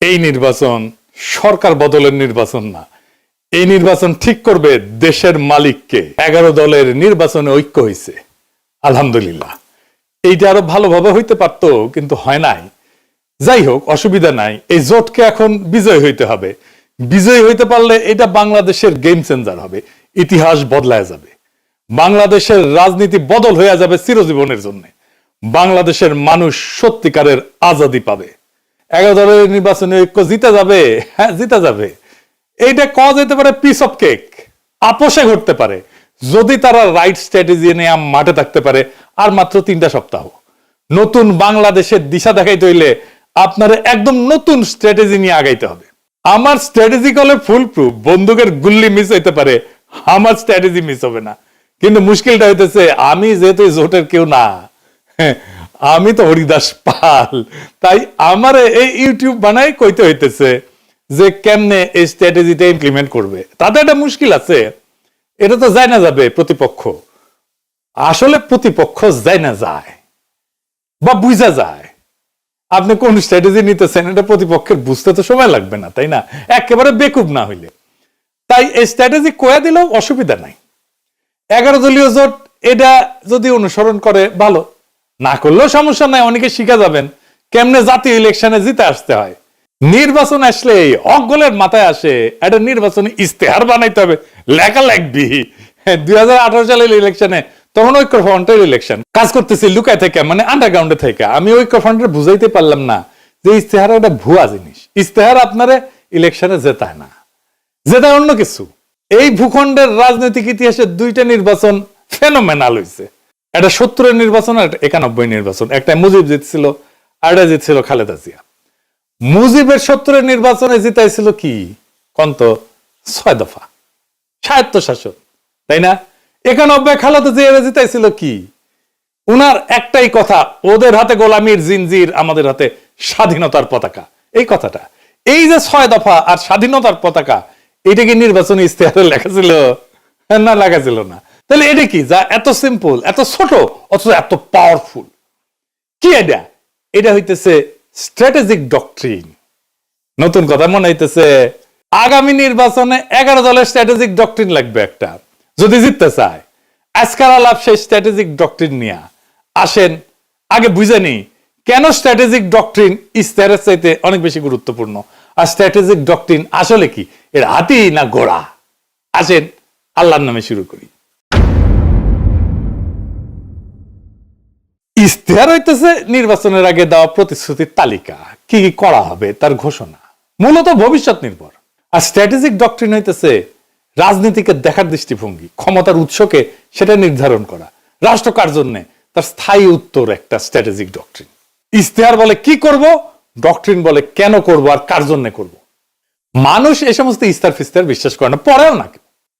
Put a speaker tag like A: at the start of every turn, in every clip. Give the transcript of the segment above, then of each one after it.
A: এই নির্বাচন সরকার বদলের নির্বাচন না, এই নির্বাচন ঠিক করবে দেশের মালিককে। 11 দলের নির্বাচনে ঐক্য হয়েছে, আলহামদুলিল্লাহ। এইটা আরো ভালোভাবে হইতে পারতো, কিন্তু হয় নাই। যাই হোক, অসুবিধা নাই। এই জোটকে এখন বিজয় হইতে হবে। বিজয় হইতে পারলে এটা বাংলাদেশের গেম চেঞ্জার হবে, ইতিহাস বদলায় যাবে, বাংলাদেশের রাজনীতি বদল হয়ে যাবে চিরজীবনের জন্য। বাংলাদেশের মানুষ সত্যিকারের আজাদি পাবে। 11 দলের নির্বাচনে ঐক্য জিতে যাবে, হ্যাঁ জিতে যাবে। এইটা কওয়া যেতে পারে পিস অফ কেক, আপোষে ঘটতে পারে যদি তারা রাইট স্ট্র্যাটেজি নিয়ে মাঠে থাকতে পারে। আর মাত্র 3টা সপ্তাহ, নতুন বাংলাদেশের দিশা দেখাইতে হইলে আপনার একদম নতুন স্ট্র্যাটেজি নিয়ে আগাইতে হবে। আমার স্ট্র্যাটেজি কলে ফুল প্রুফ, বন্দুকের গুল্লি মিস হইতে পারে, আমার স্ট্র্যাটেজি মিস হবে না। কিন্তু মুশকিলটা হইতেছে আমি যেহেতু জোটের কেউ না, আমি তো হরিদাস পাল, তাই আমার এই ইউটিউব বানাই কইতে হইতেছে যে কেমনে এই স্ট্র্যাটেজিটা ইমপ্লিমেন্ট করবে। তাতে একটা মুশকিল আছে, এটা তো যায় না যাবে প্রতিপক্ষ। আসলে প্রতিপক্ষ যায় না যায় বা বুঝা যায় আপনি কোন স্ট্র্যাটেজি নিতেছেন, এটা প্রতিপক্ষের বুঝতে তো সময় লাগবে না, তাই না? একেবারে বেকুব না হইলে। তাই এই স্ট্র্যাটেজি কয়ে দিলেও অসুবিধা নাই। 11 দলীয় জোট এটা যদি অনুসরণ করে ভালো, না করলেও সমস্যা নাই। অনেকে শিখা যাবেন কেমনে জাতীয় ইলেকশনে জিতে আসতে হয়। নির্বাচন আসলে অগলের মাথায় আসে একটা নির্বাচনী ইস্তেহার বানাইতে হবে, লেখা লাগবি। 2018 সালের ইলেকশনে তখন ঐক্য ফ্রন্টের ইলেকশন কাজ করতেছি লুকায় থেকে, মানে আন্ডারগ্রাউন্ডে থেকে। আমি ঐক্য ফ্রন্টের বুঝাইতে পারলাম না যে ইস্তেহার একটা ভুয়া জিনিস। ইস্তেহার আপনারে ইলেকশনে জেতায় না, জেতায় অন্য কিছু। এই ভূখণ্ডের রাজনৈতিক ইতিহাসে 2টা নির্বাচন ফেনোমেনাল হয়েছে। একটা 70-এর নির্বাচন আর 91 নির্বাচন। একটা মুজিব জিতছিল, আর একটা জিতছিল খালেদা জিয়া। মুজিবের 70-এর নির্বাচনে জিতাইছিল কি কন্ত 6 দফা স্বায়ত্তশাসন, তাই না? 91 খালেদা জিয়া জিতাইছিল কি? উনার একটাই কথা, ওদের হাতে গোলামির জিনজির, আমাদের হাতে স্বাধীনতার পতাকা। এই কথাটা, এই যে 6 দফা আর স্বাধীনতার পতাকা, এটা কি নির্বাচনী ইস্তেহারে লেখা ছিল? না, লেখা ছিল না। তাহলে এটা কি যা এত সিম্পল, এত ছোট, অথচ এত পাওয়ারফুল? কি এটা? এটা হইতেছে স্ট্র্যাটেজিক ডক্ট্রিন। নতুন কথা মনে হইতেছে আগামী নির্বাচনে 11 দলের স্ট্র্যাটেজিক ডক্ট্রিন লাগবে একটা, যদি জিততে চায়। আজকাল আলাপ সেই স্ট্র্যাটেজিক ডক্ট্রিন নিয়ে আসেন। আগে বুঝে নি কেন স্ট্র্যাটেজিক ডক্ট্রিন ইস্তেহারের চাইতে অনেক বেশি গুরুত্বপূর্ণ, আর স্ট্র্যাটেজিক ডক্ট্রিন আসলে কি, এর হাতি না ঘোড়া। আসেন আল্লাহর নামে শুরু করি। ইস্তেহার হইতেছে নির্বাচনের আগে দেওয়া প্রতিশ্রুতির তালিকা, কি কি করা হবে তার ঘোষণা, মূলত ভবিষ্যৎ নির্ভর। আর স্ট্র্যাটেজিক ডক্ট্রিন হইতেছে রাজনীতিকে দেখার দৃষ্টিভঙ্গি, ক্ষমতার উৎসকে সেটা নির্ধারণ করা, রাষ্ট্র কার জন্য তার স্থায়ী উত্তর একটা স্ট্র্যাটেজিক ডক্ট্রিন। ইস্তেহার বলে কি করব, ডক্ট্রিন বলে কেন করব আর কার জন্য করব। মানুষ এই সমস্ত ইস্তার ফিস্তার বিশ্বাস করে না, পড়েও না।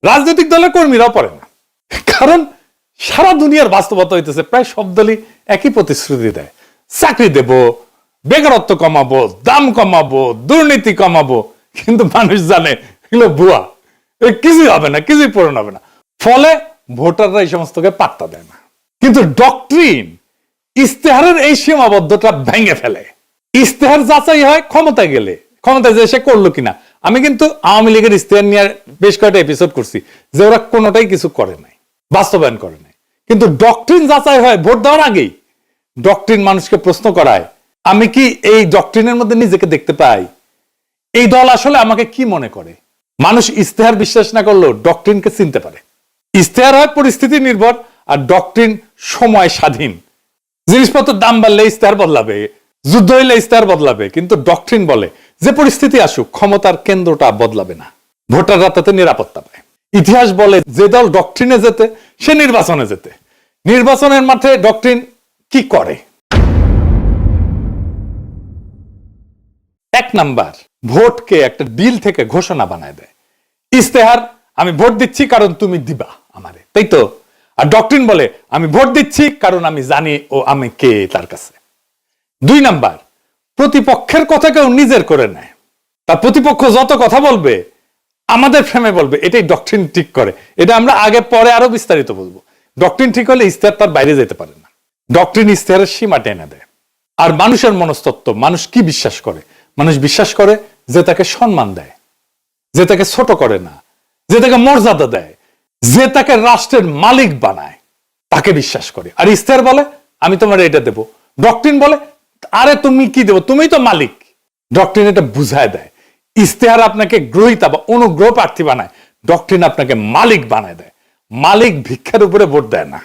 A: রাজনৈতিক দলের কর্মীরাও পড়ে না, কারণ সারা দুনিয়ার বাস্তবতা হইতেছে প্রায় সব দলই একই প্রতিশ্রুতি দেয়। চাকরি দেব, বেকারত্ব কমাবো, দাম কমাবো, দুর্নীতি কমাবো, কিন্তু মানুষ জানে এগুলো ভুয়া, কিছুই হবে না, কিছুই পূরণ হবে না। ফলে ভোটাররা এই সমস্তকে পাত্তা দেয় না। কিন্তু ডক্ট্রিন ইস্তেহারের এই সীমাবদ্ধতা ভেঙে ফেলে। ইস্তেহার যাচাই হয় ক্ষমতায় গেলে, ক্ষমতায় যে সে করলো কিনা। আমি কিন্তু আওয়ামী লীগের ইস্তেহার নিয়ে বেশ কয়েকটা এপিসোড করছি যে ওরা কোনোটাই কিছু করে নাই, বাস্তবায়ন করে নাই। কিন্তু ডক্ট্রিন যাচাই হয় ভোট দেওয়ার আগেই। ডক্ট্রিন মানুষকে প্রশ্ন করায়, আমি কি এই ডক্ট্রিনের মধ্যে নিজেকে দেখতে পাই? এই দল আসলে আমাকে কি মনে করে? মানুষ ইস্তেহার বিশ্বাস না করলেও ডক্ট্রিনকে চিনতে পারে। ইস্তেহার হয় পরিস্থিতি নির্ভর, আর ডক্ট্রিন সময় স্বাধীন। জিনিসপত্রের দাম বাড়লে ইস্তেহার বদলাবে, যুদ্ধ হইলে ইস্তেহার বদলাবে, কিন্তু ডক্ট্রিন বলে যে পরিস্থিতি আসুক ক্ষমতার কেন্দ্রটা বদলাবে না, ভোটাররা তাতে নিরাপত্তা পায়। ইতিহাস বলে যে দল ডক্ট্রিনে যেতে সে নির্বাচনে যেতে। নির্বাচনের মাঠে ডক্ট্রিন কি করে? 1 নাম্বার, ভোটকে একটা ডিল থেকে ঘোষণা বানায় দেয়। ইস্তেহার, আমি ভোট দিচ্ছি কারণ তুমি দিবা আমারে, তাই তো? আর ডক্ট্রিন বলে আমি ভোট দিচ্ছি কারণ আমি জানি ও আমি কে তার কাছে। 2 নাম্বার, প্রতিপক্ষের কথা কেউ নিজের করে নেয়। তার প্রতিপক্ষ যত কথা বলবে আমাদের ফ্রেমে বলবে, এটাই ডক্ট্রিন ঠিক করে। এটা আমরা আগে পরে আরো বিস্তারিত বলবো। ডক্ট্রিন ঠিক হলে ইস্তেহার তার বাইরে যেতে পারে না। ডক্ট্রিন ইস্তেহারের সীমা টেনে দেয়। আর মানুষের মনস্তত্ত্ব, মানুষ কি বিশ্বাস করে, মানুষ বিশ্বাস করে যে তাকে সম্মান দেয়, যে তাকে ছোট করে না, যে তাকে মর্যাদা দেয়, যে তাকে রাষ্ট্রের মালিক বানায়, তাকে বিশ্বাস করে। আর ইস্তেহার বলে আমি তোমার এটা দেব, ডক্ট্রিন বলে আরে তুমি কি দেবো, তুমি তো মালিক। ডক্ট্রিন এটা বুঝায় দেয়। ইস্তেহার আপনাকে গ্রহীতা বা অনুগ্রহ প্রার্থী বানায়, ডক্ট্রিন আপনাকে মালিক বানায় দেয়। মালিক ভিক্ষার উপরে ভোট দেয় না।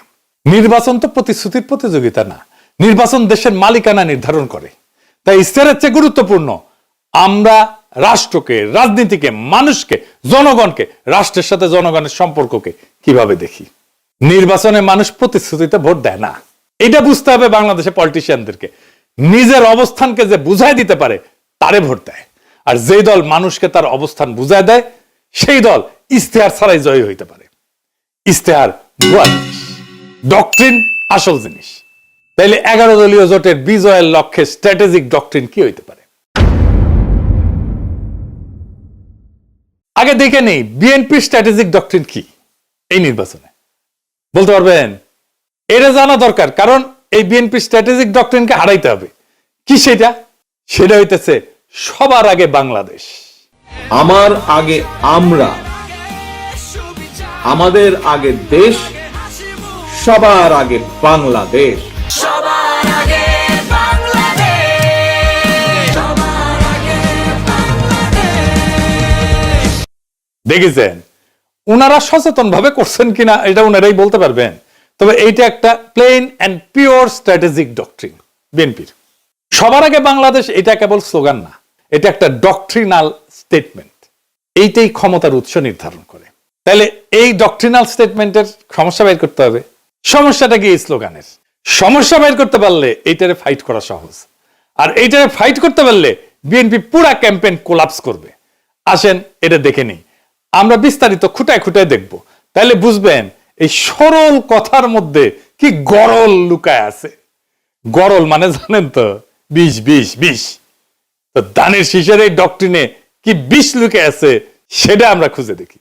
A: নির্বাচন তো প্রতিশ্রুতির প্রতিযোগিতা না, নির্বাচন দেশের মালিকানা নির্ধারণ করে। তাই ইস্তেহারের চেয়ে গুরুত্বপূর্ণ আমরা রাষ্ট্রকে, রাজনীতিকে, মানুষকে, জনগণকে, রাষ্ট্রের সাথে জনগণের সম্পর্ককে কিভাবে দেখি। নির্বাচনে মানুষ প্রতিশ্রুতিতে ভোট দেয় না, এটা বুঝতে হবে বাংলাদেশের পলিটিশিয়ানদেরকে। নিজের অবস্থানকে যে বুঝাই দিতে পারে তারে ভোট দেয়। আর যেই দল মানুষকে তার অবস্থান বুঝায় দেয় সেই দল ইস্তেহার ছাড়াই জয়ী হইতে পারে। ইস্তেহার ভুয়া জিনিস, ডক্ট্রিন আসল জিনিস। তাইলে 11 দলীয় জোটের বিজয়ের লক্ষ্যে স্ট্র্যাটেজিক ডক্ট্রিন কি হইতে পারে? আগে দেখে নেই বিএনপির স্ট্র্যাটেজিক ডক্ট্রিন কি এই নির্বাচনে, বলতে পারবেন? এটা জানা দরকার, কারণ এই বিএনপি স্ট্র্যাটেজিক ডক্ট্রিনকে হারাইতে হবে। কি সেটা? সেটা হইতেছে সবার আগে বাংলাদেশ,
B: আমার আগে আমরা, আমাদের আগে দেশ, সবার আগে বাংলাদেশ।
C: সবার আগে বাংলাদেশ, সবার আগে বাংলাদেশ।
A: দেখেছেন উনারা সচেতন ভাবে করছেন কিনা এটা উনারাই বলতে পারবেন। তবে এইটা একটা plain and pure strategic doctrine বিএনপির। সবার আগে বাংলাদেশ এটা কেবল স্লোগান না, এটা একটা ডক্ট্রিনাল স্টেটমেন্ট। এইটাই ক্ষমতার উৎস নির্ধারণ করে। তাহলে এই ডক্ট্রিনাল স্টেটমেন্টের সমস্যা বের করতে হবে। সমস্যাটা কি এই স্লোগানের? সমস্যা বের করতে পারলে এইটারে ফাইট করা সহজ। আর এইটারে ফাইট করতে পারলে বিএনপি পুরা ক্যাম্পেইন কোলাপস করবে। আসেন এটা দেখে নিই, আমরা বিস্তারিত খুঁটায় খুঁটায় দেখব, তাহলে বুঝবেন এই সরল কথার মধ্যে কি গরল লুকায় আছে। গরল মানে জানেন তো, বিষ বিষ বিষ। তো দানের শীষের এই ডক্ট্রিনে কি বিষ লুকে আছে সেটা আমরা খুঁজে দেখি।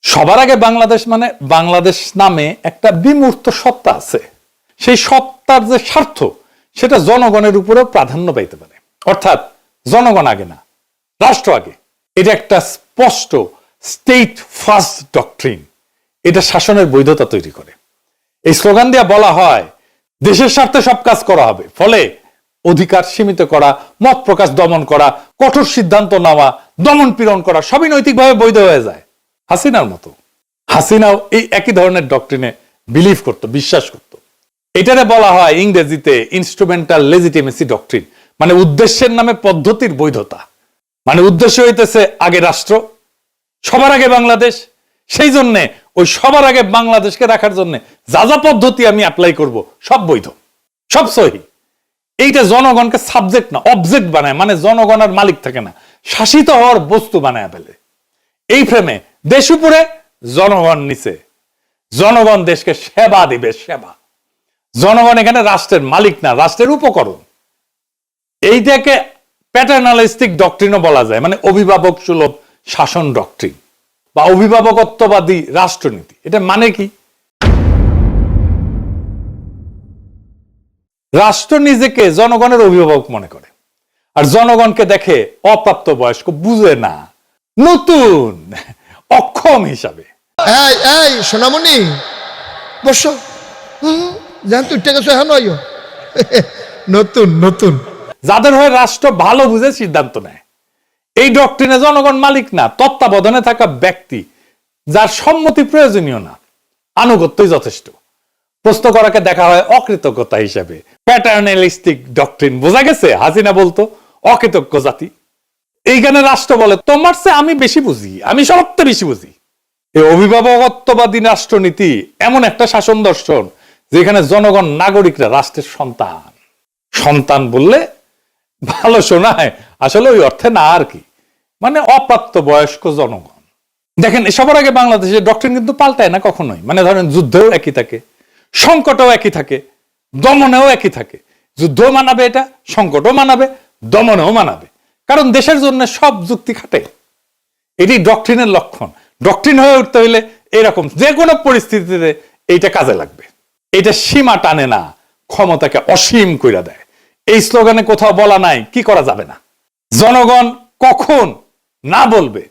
A: সবার আগে বাংলাদেশ মানে বাংলাদেশ নামে একটা বিমূর্ত সত্তা আছে, সেই সত্তার যে স্বার্থ সেটা জনগণের উপরেও প্রাধান্য পাইতে পারে। অর্থাৎ জনগণ আগে না, রাষ্ট্র আগে। এটা একটা স্পষ্ট স্টেট ফার্স্ট ডক্ট্রিন। এটা শাসনের বৈধতা তৈরি করে। এই স্লোগান দিয়ে বলা হয় দেশের স্বার্থে সব কাজ করা হবে, ফলে অধিকার সীমিত করা, মত প্রকাশ দমন করা, কঠোর সিদ্ধান্ত নেওয়া, দমন পীড়ন করা সবই নৈতিকভাবে বৈধ হয়ে যায়। হাসিনার মতো, হাসিনাও এই একই ধরনের ডক্ট্রিনে বিলিভ করত, বিশ্বাস করত। এটারে বলা হয় ইংরেজিতে ইনস্ট্রুমেন্টাল লেজিটিমেসি ডক্ট্রিন, মানে উদ্দেশ্যের নামে পদ্ধতির বৈধতা। মানে উদ্দেশ্য হইতেছে আগে রাষ্ট্র, সবার আগে বাংলাদেশ। সেই জন্য ওই সবার আগে বাংলাদেশকে রাখার জন্য যা যা পদ্ধতি আমি অ্যাপ্লাই করব সব বৈধ, সব সহি। এইটা জনগণকে সাবজেক্ট না অবজেক্ট বানায়, মানে জনগণ আর মালিক থাকে না, শাসিত হওয়ার বস্তু বানায় ফেলে। এই ফ্রেমে দেশ উপরে, জনগণ নিচে। জনগণ দেশকে সেবা দিবে, সেবা। জনগণ এখানে রাষ্ট্রের মালিক না, রাষ্ট্রের উপকরণ। এইটাকে প্যাটার্নালিস্টিক ডক্ট্রিনও বলা যায়, মানে অভিভাবক সুলভ শাসন ডক্ট্রিন বা অভিভাবকত্ববাদী রাষ্ট্রনীতি। এটা মানে কি? রাষ্ট্র নিজেকে জনগণের অভিভাবক মনে করে, আর জনগণকে দেখে অপ্রাপ্ত বয়স্ক, বুঝে না, নতুন, অক্ষম হিসাবে।
D: এই এই সোনামণি বসো, জান তুই টেকে এখন নতুন নতুন।
A: যাদের হয়ে রাষ্ট্র ভালো বুঝে সিদ্ধান্ত নেয়। এই ডক্ট্রিনে জনগণ মালিক না, তত্ত্বাবধানে থাকা ব্যক্তি, যার সম্মতি প্রয়োজনীয় না, আনুগত্যই যথেষ্ট। প্রশ্ন করাকে দেখা হয় অকৃতজ্ঞতা হিসেবে। প্যাটার্নালিস্টিক ডক্ট্রিন, বোঝা গেছে? হাসিনা বলতো অকৃতজ্ঞ জাতি। এইখানে রাষ্ট্র বলে তোমার চেয়ে আমি বেশি বুঝি, আমি সবচেয়ে বেশি বুঝি। এই অভিভাবকত্ববাদী রাষ্ট্রনীতি এমন একটা শাসন দর্শন যেখানে জনগণ নাগরিকরা রাষ্ট্রের সন্তান। সন্তান বললে ভালো শোনায়, আসলে ওই অর্থে না আর কি, মানে অপ্রাপ্ত বয়স্ক জনগণ। দেখেন সবার আগে বাংলাদেশের ডক্ট্রিন কিন্তু পাল্টায় না কখনোই। মানে ধরেন যুদ্ধেও একই থাকে, সংকটও একই থাকে, দমনেও একই থাকে। যুদ্ধও মানাবে এটা, সংকটও মানাবে, দমনেও মানাবে, কারণ দেশের জন্য সব যুক্তি খাটে। এটি ডক্ট্রিনের লক্ষণ। ডক্ট্রিন হয়ে উঠতে হইলে এরকম যে কোনো পরিস্থিতিতে এইটা কাজে লাগবে। এটা সীমা টানে না, ক্ষমতাকে অসীম কইরা দেয়। এই স্লোগানে কোথাও বলা নাই কি করা যাবে না, জনগণ কখন না বলবে,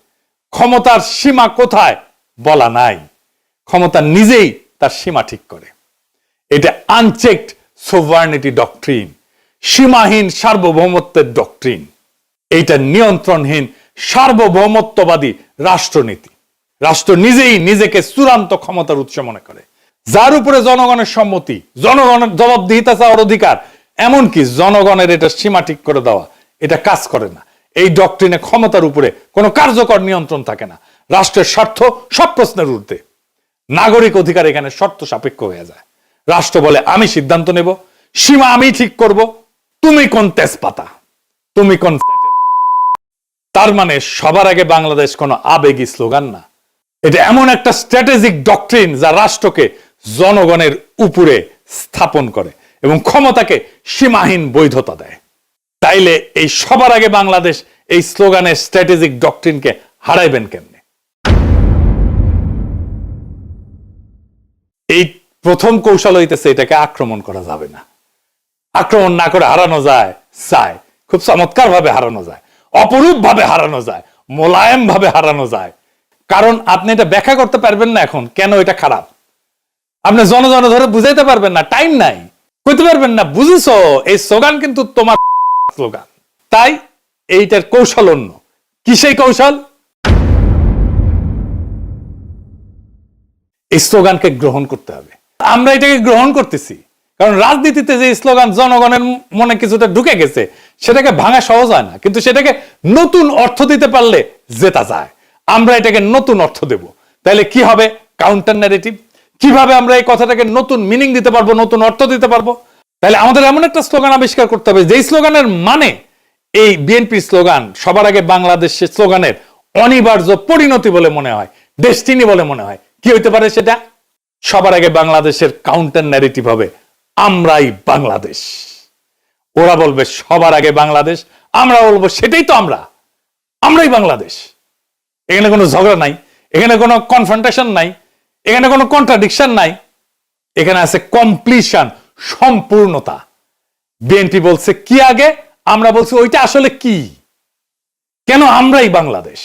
A: ক্ষমতার সীমা কোথায় বলা নাই। ক্ষমতা নিজেই তার সীমা ঠিক করে। এটা আনচেকড সোভার্নিটি ডক্ট্রিন, সীমাহীন সার্বভৌমত্বের ডক্ট্রিন। এইটা নিয়ন্ত্রণহীন সার্বভৌমত্ববাদী রাষ্ট্রনীতি। রাষ্ট্র নিজেই নিজেকে চূড়ান্ত ক্ষমতার উৎস মনে করে, যার উপরে জনগণের সম্মতি, জনগণের জবাবদিহিতা চাওয়ার অধিকার, এমনকি জনগণের এটা সীমা ঠিক করে দেওয়া, এটা কাজ করে না। এই ডক্ট্রিনে ক্ষমতার উপরে কোনো কার্যকর নিয়ন্ত্রণ থাকে না। রাষ্ট্রের স্বার্থ সব প্রশ্নের ঊর্ধ্বে। নাগরিক অধিকার এখানে শর্ত সাপেক্ষ হয়ে যায়। রাষ্ট্র বলে আমি সিদ্ধান্ত নেব, সীমা আমি ঠিক করব, তুমি কোন তেজপাতা, তুমি কোন। তার মানে সবার আগে বাংলাদেশ কোনো আবেগী স্লোগান না, এটা এমন একটা স্ট্র্যাটেজিক ডক্ট্রিন যা রাষ্ট্রকে জনগণের উপরে স্থাপন করে এবং ক্ষমতাকে সীমাহীন বৈধতা দেয়। তাইলে এই সবার আগে বাংলাদেশ এই স্লোগানের স্ট্র্যাটেজিক ডক্ট্রিনকে হারাইবেন কেমনে? এই প্রথম কৌশল হইতেছে এটাকে আক্রমণ করা যাবে না। আক্রমণ না করে হারানো যায়, খুব চমৎকার ভাবে হারানো যায়, অপরূপ ভাবে হারানো যায়, মোলায়েম ভাবে হারানো যায়। কারণ আপনি এটা ব্যাখ্যা করতে পারবেন না এখন কেন এটা খারাপ। আপনি জন ধরে বুঝাইতে পারবেন না, টাইম নাই, কইতে পারবেন না বুঝিছো এই স্লোগান কিন্তু তোমার স্লোগান। তাই এইটার কৌশল অন্য। কি সেই কৌশল? এই স্লোগানকে গ্রহণ করতে হবে। আমরা এটাকে গ্রহণ করতেছি কারণ রাজনীতিতে যে স্লোগান জনগণের মনে কিছুটা ঢুকে গেছে, সেটাকে ভাঙা সহজ হয় না, কিন্তু সেটাকে নতুন অর্থ দিতে পারলে জেতা যায়। আমরা এটাকে নতুন অর্থ দেব। তাহলে কি হবে? Counter narrative. কিভাবে আমরা এই কথাটাকে নতুন মিনিং দিতে পারবো, নতুন অর্থ দিতে পারবো? তাহলে আমাদের এমন একটা স্লোগান আবিষ্কার করতে হবে যেই স্লোগানের মানে এই বিএনপি স্লোগান সবার আগে বাংলাদেশের স্লোগানের অনিবার্য পরিণতি বলে মনে হয়, ডেস্টিনি বলে মনে হয়। কি হইতে পারে সেটা? সবার আগে বাংলাদেশের কাউন্টার ন্যারেটিভ হবে আমরাই বাংলাদেশ। ওরা বলবে সবার আগে বাংলাদেশ, আমরা বলবো সেটাই তো আমরাই বাংলাদেশ। এখানে কোনো ঝগড়া নাই, এখানে কোনো কনফ্রন্টেশন নাই, এখানে কোনো কন্ট্রাডিকশন নাই, এখানে আছে কমপ্লিশন, সম্পূর্ণতা। বিএনপি বলছে কি আগে, আমরা বলছি ওইটা আসলে কি, কেন আমরাই বাংলাদেশ।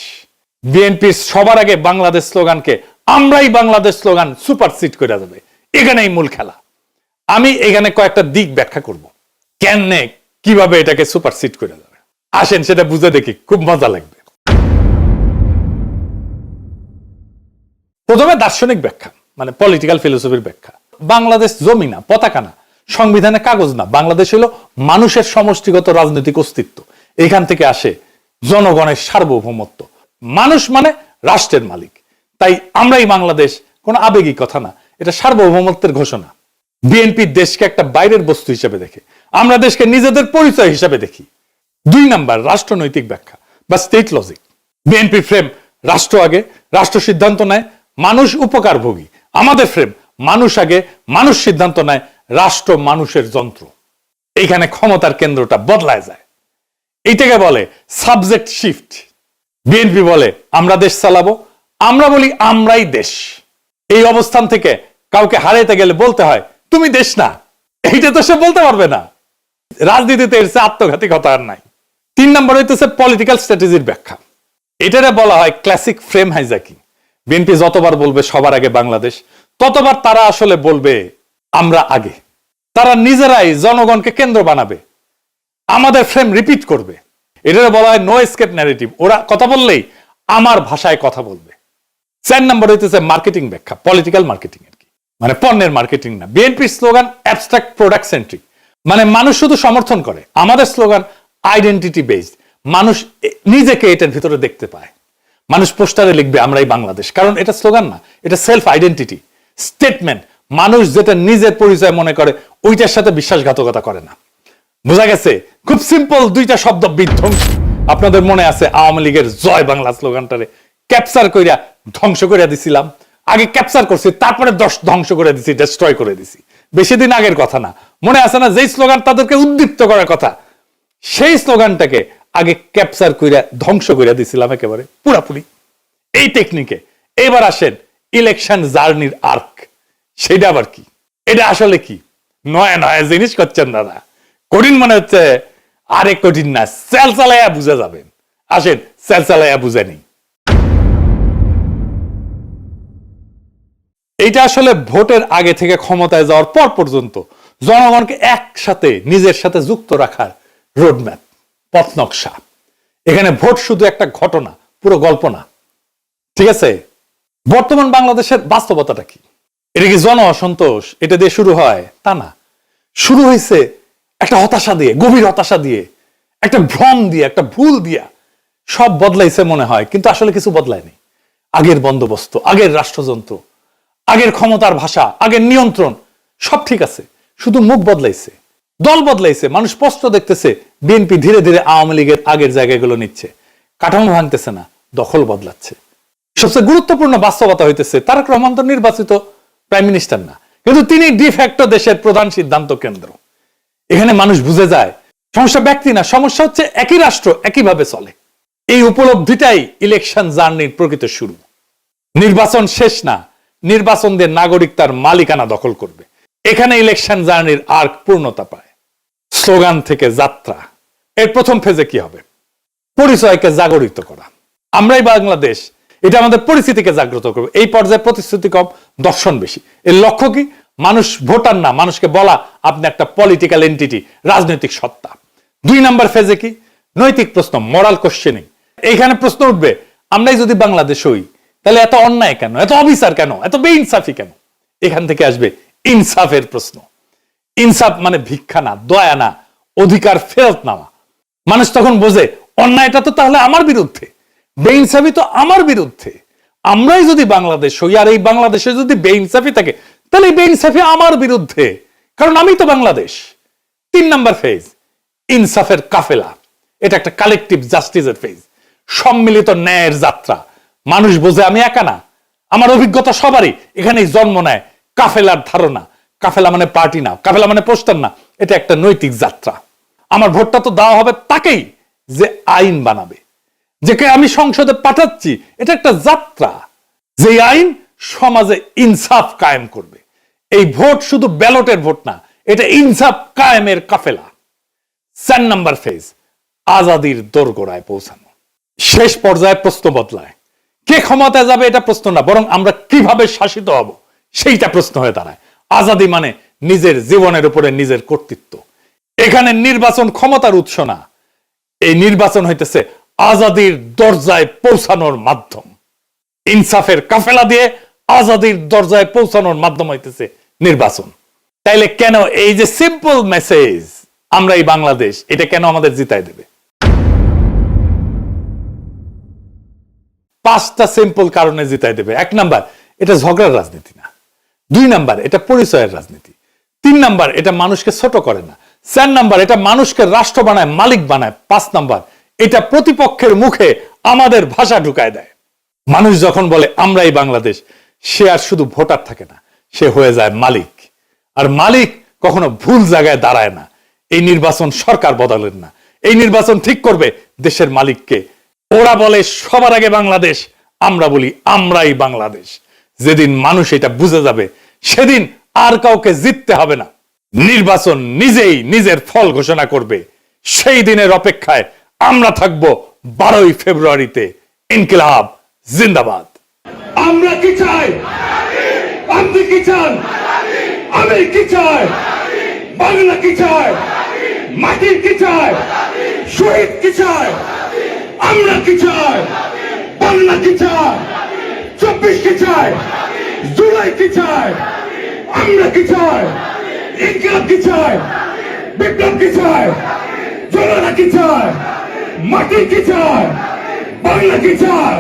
A: বিএনপির সবার আগে বাংলাদেশ স্লোগানকে আমরাই বাংলাদেশ স্লোগান সুপারসিড করে যাবে। এখানেই মূল খেলা। আমি এখানে কয়েকটা দিক ব্যাখ্যা করব কেমনে, কিভাবে এটাকে সুপারসিড করে যাবে। আসেন সেটা বুঝে দেখি, খুব মজা লাগবে। প্রথমে দার্শনিক ব্যাখ্যা, মানে পলিটিক্যাল ফিলোসফির ব্যাখ্যা। বাংলাদেশ জমি না, পতাকা না, সংবিধানে কাগজ না, বাংলাদেশ হলো মানুষের সমষ্টিগত রাজনৈতিক অস্তিত্ব। এখান থেকে আসে জনগণের সার্বভৌমত্ব। মানুষ মানে রাষ্ট্রের মালিক। তাই আমরাই বাংলাদেশ কোনো আবেগিক কথা না, এটা সার্বভৌমত্বের ঘোষণা। বিএনপি দেশকে একটা বাইরের বস্তু হিসেবে দেখে, আমরা দেশকে নিজেদের পরিচয় হিসেবে দেখি। 2 নাম্বার রাষ্ট্রনৈতিক ব্যাখ্যা বা স্টেট লজিক। বিএনপি ফ্রেম রাষ্ট্র আগে, রাষ্ট্র সিদ্ধান্ত নেয়, মানুষ উপকারভোগী। আমাদের ফ্রেম মানুষ আগে, মানুষ সিদ্ধান্ত নেয়, রাষ্ট্র মানুষের যন্ত্র। এইখানে ক্ষমতার কেন্দ্রটা বদলায় যায়। এইটাকে বলে সাবজেক্ট শিফট। বিএনপি বলে আমরা দেশ চালাবো, আমরা বলি আমরাই দেশ। এই অবস্থান থেকে কাউকে হারাইতে গেলে বলতে হয় তুমি দেশ না, এইটা তো সে বলতে পারবে না। রাজনীতিতে এর চেয়ে আত্মঘাতী কথা আর নাই। 3 নম্বর হইতেছে পলিটিক্যাল স্ট্র্যাটেজির ব্যাখ্যা। এটারে বলা হয় ক্লাসিক ফ্রেম হাইজ্যাকিং। বিএনপি যতবার বলবে সবার আগে বাংলাদেশ, ততবার তারা আসলে বলবে আমরা আগে। তারা নিজেরাই জনগণকে কেন্দ্র বানাবে, আমাদের ফ্রেম রিপিট করবে। এটারে বলা হয় নো এসকেপ ন্যারেটিভ। ওরা কথা বললেই আমার ভাষায় কথা বলবে। 4 নম্বর হইতেছে মার্কেটিং ব্যাখ্যা, পলিটিক্যাল মার্কেটিং আর কি, মানে পণ্যের মার্কেটিং না। বিএনপির স্লোগান অ্যাবস্ট্রাক্ট প্রোডাক্ট সেন্ট্রিক, মানে মানুষ শুধু সমর্থন করে। আমাদের স্লোগান আইডেন্টিটি বেসড, মানুষ নিজেকে এটার ভিতরে দেখতে পায়। মানুষ পোস্টারে লিখবে আমরাই বাংলাদেশ, কারণ এটা স্লোগান না, এটা সেলফ আইডেন্টিটি স্টেটমেন্ট। মানুষ যেটা নিজের পরিচয় মনে করে ওইটার সাথে বিশ্বাসঘাতকতা করে না। বোঝা গেছে? খুব সিম্পল 2টা শব্দ, বিধ্বংসী। আপনাদের মনে আছে আওয়ামী লীগের জয় বাংলা স্লোগানটারে ক্যাপচার কইরা ধ্বংস করে দিছিলাম। আগে ক্যাপচার করছি, তারপরে ধ্বংস করে দিছি, ডেস্ট্রয় করে দিছি। বেশি দিন আগের কথা না, মনে আছে না? যেই স্লোগান তাদেরকে উদ্দীপ্ত করার কথা, সেই স্লোগানটাকে আগে ক্যাপচার কইরা ধ্বংস করে দিছিলাম একেবারে পুরাপুরি। এই টেকনিকে এবার আসেন ইলেকশন জার্নির আর্ক। সেটা আবার কি? এটা আসলে কি? নয় নয় জিনিস করছেন দাদা। কঠিন মনে হচ্ছে, আরেক কঠিন না, সেল চালাইয়া বুঝে যাবেন। আসেন সেল চালাইয়া বুঝে নিই। এইটা আসলে ভোটের আগে থেকে ক্ষমতায় যাওয়ার পর পর্যন্ত জনগণকে একসাথে নিজের সাথে যুক্ত রাখার রোডম্যাপ, পথ নকশা। এখানে ভোট শুধু একটা ঘটনা, পুরো গল্প না। ঠিক আছে, বর্তমান বাংলাদেশের বাস্তবতাটা কি? এটা কি জন অসন্তোষ এটা দিয়ে শুরু হয়? তা না, শুরু হয়েছে একটা হতাশা দিয়ে, গভীর হতাশা দিয়ে, একটা ভ্রম দিয়ে, একটা ভুল দিয়া। সব বদলাইছে মনে হয়, কিন্তু আসলে কিছু বদলায়নি। আগের বন্দোবস্ত, আগের রাষ্ট্রযন্ত্র, আগের ক্ষমতার ভাষা, আগের নিয়ন্ত্রণ সব ঠিক আছে, শুধু মুখ বদলাইছে, দল বদলাইছে। মানুষ স্পষ্ট দেখতেছে বিএনপি ধীরে ধীরে আওয়ামী লীগের আগের জায়গাগুলো নিচ্ছে, কাঠামো ভাঙতেছে না, দখল বদলাচ্ছে। সবচেয়ে গুরুত্বপূর্ণ বাস্তবতা হইতেছে তারেক রহমান তো নির্বাচিত প্রাইম মিনিস্টার না, কিন্তু তিনি ডিফ্যাক্টো দেশের প্রধান সিদ্ধান্ত কেন্দ্র। এখানে মানুষ বুঝে যায় সমস্যা ব্যক্তি না, সমস্যা হচ্ছে একই রাষ্ট্র একইভাবে চলে। এই উপলব্ধিটাই ইলেকশন জার্নির প্রকৃত শুরু। নির্বাচন শেষ না, নির্বাচন দিয়ে নাগরিক তার মালিকানা দখল করবে। এখানে ইলেকশন জার্নির আর্ক পূর্ণতা পায়। স্লোগান থেকে যাত্রা। এর প্রথম ফেজে কি হবে? পরিচয়কে জাগরিত করা। আমরাই বাংলাদেশ, এটা আমাদের পরিস্থিতিকে জাগ্রত করবে। এই পর্যায়ে প্রতিশ্রুতি কম, দর্শন বেশি। এর লক্ষ্য কি? মানুষ ভোটার না, মানুষকে বলা আপনি একটা পলিটিক্যাল এন্টিটি, রাজনৈতিক সত্তা। 2 নাম্বার ফেজে কি? নৈতিক প্রশ্ন, মোরাল কোশ্চেনিং। এইখানে প্রশ্ন উঠবে, আমরাই যদি বাংলাদেশ হই তাহলে এত অন্যায় কেন, এত অবিচার কেন, এত বেইনসাফি কেন? এখান থেকে আসবে ইনসাফের প্রশ্ন। ইনসাফ মানে ভিক্ষা না, দয়া না, অধিকার ফেরত নেওয়া। মানুষ তখন বোঝে অন্যায়টা তো তাহলে আমার বিরুদ্ধে, বেইনসাফি তো আমার বিরুদ্ধে। আমরাই যদি বাংলাদেশ হই আর এই বাংলাদেশে যদি বেইনসাফি থাকে তাহলে এই বেইনসাফি আমার বিরুদ্ধে, কারণ আমি তো বাংলাদেশ। 3 নাম্বার ফেজ, ইনসাফের কাফেলা। এটা একটা কালেকটিভ জাস্টিসের ফেজ, সম্মিলিত ন্যায়ের যাত্রা। মানুষ বোঝে আমি একা না, আমার অভিজ্ঞতা সবারই। এখানেই জন্ম নেয় কাফেলার ধারণা। কাফেলা মানে পার্টি না, কাফেলা মানে পোস্টার না, এটা একটা নৈতিক যাত্রা। আমার ভোটটা তো দেওয়া হবে তাকেই যে আইন বানাবে, যেকে আমি সংসদে পাঠাচ্ছি। এটা একটা যাত্রা, যে আইন সমাজে ইনসাফ কায়েম করবে। এই ভোট শুধু ব্যালটের ভোট না, এটা ইনসাফ কায়েমের কাফেলা। 4 নাম্বার ফেজ, আজাদির দোরগোড়ায় পৌঁছানো। শেষ পর্যায়ে প্রশ্ন বদলায়। কে ক্ষমতায় যাবে এটা প্রশ্ন না, বরং আমরা কিভাবে শাসিত হব সেইটা প্রশ্ন হয়ে দাঁড়ায়। আজাদি মানে নিজের জীবনের উপরে নিজের কর্তৃত্ব। এখানে নির্বাচন ক্ষমতার উৎস না, এই নির্বাচন হইতেছে আজাদির দরজায় পৌঁছানোর মাধ্যম। ইনসাফের কাফেলা দিয়ে আজাদির দরজায় পৌঁছানোর মাধ্যম হইতেছে নির্বাচন। তাইলে কেন এই যে সিম্পল মেসেজ, আমরা এই বাংলাদেশ, এটা কেন আমাদের জিতাই দেবে? 5টা সিম্পল কারণে জিতাই দেবে। 1 নাম্বার, এটা ঝগড়ার রাজনীতি না। 2 নাম্বার, এটা পরিচয়ের রাজনীতি। 3 নাম্বার, এটা মানুষকে ছোট করে না। 4 নাম্বার, এটা মানুষকে রাষ্ট্র বানায়, মালিক বানায়। 5 নাম্বার, এটা প্রতিপক্ষের মুখে আমাদের ভাষা ঢুকায় দেয়। মানুষ যখন বলে আমরাই বাংলাদেশ, সে আর শুধু ভোটার থাকে না, সে হয়ে যায় মালিক। আর মালিক কখনো ভুল জায়গায় দাঁড়ায় না। এই নির্বাচন সরকার বদলের না, এই নির্বাচন ঠিক করবে দেশের মালিককে। ওরা বলে সবার আগে বাংলাদেশ, আমরা বলি আমরাই বাংলাদেশ। যেদিন মানুষ এটা বুঝে যাবে, সেদিন আর কাউকে জিততে হবে না। নির্বাচন নিজেই নিজের ফল ঘোষণা করবে। সেই দিনের অপেক্ষায় আমরা থাকব 12ই ফেব্রুয়ারিতে। ইনকিলাব জিন্দাবাদ।
E: আমরা কি চাই? আপনি কি চান? আমি কি চাই? বাংলা কি চাই? মাটি কি চাই? শহীদ কি চাই? আমরা কি চাই? বাংলা কি চাই? 24 কি চাই? জুলাই কি চাই? আমরা কি চাই? ইনকিলাব কি চাই? বিপ্লব কি চাই? জনতা কি চাই? মাটি কি চাই? বাংলা কি চাই?